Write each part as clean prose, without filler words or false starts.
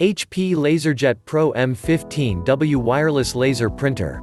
HP LaserJet Pro M15w wireless laser printer.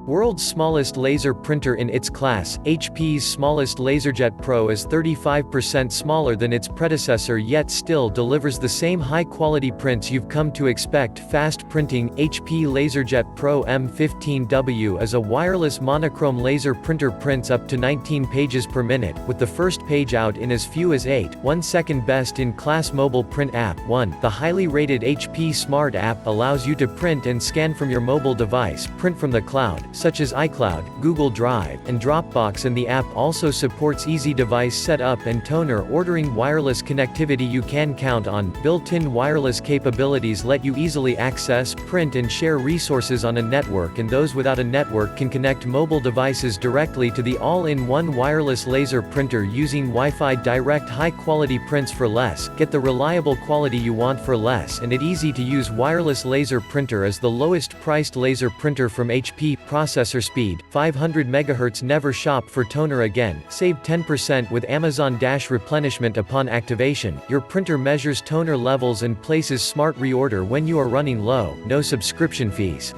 World's smallest laser printer in its class, HP's smallest LaserJet Pro is 35% smaller than its predecessor yet still delivers the same high-quality prints you've come to expect. Fast printing. HP LaserJet Pro M15w is a wireless monochrome laser printer. Prints up to 19 pages per minute, with the first page out in as few as 8. 1 second. Best-in-class mobile print app. 1. The highly rated HP Smart app allows you to print and scan from your mobile device, print from the cloud, such as iCloud, Google Drive, and Dropbox, and the app also supports easy device setup and toner ordering. Wireless connectivity. You can count on built-in wireless capabilities let you easily access, print and share resources on a network, and those without a network can connect mobile devices directly to the all-in-one wireless laser printer using Wi-Fi. Direct high-quality prints for less. Get the reliable quality you want for less, and easy-to-use wireless laser printer is the lowest-priced laser printer from HP.Processor. Speed 500 MHz. Never shop for toner again. Save 10% with Amazon replenishment upon activation. Your printer measures toner levels and places smart reorder when you are running low. No subscription fees.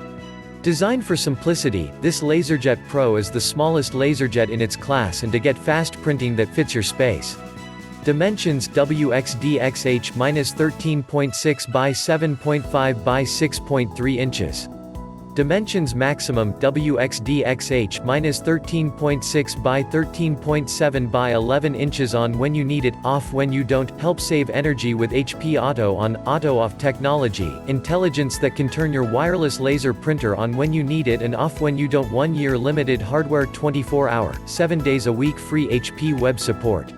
Designed for simplicity, this LaserJet Pro is the smallest LaserJet in its class, and to get fast printing that fits your space. Dimensions: WXDXH-13.6 by 7.5 by 6.3 inches. Dimensions: maximum WXDXH-13.6 by 13.7 by 11 inches. On when you need it, off when you don't. Help save energy with HP Auto On, Auto Off technology, intelligence that can turn your wireless laser printer on when you need it and off when you don't. 1 year limited hardware, 24-hour, 7 days a week free HP web support.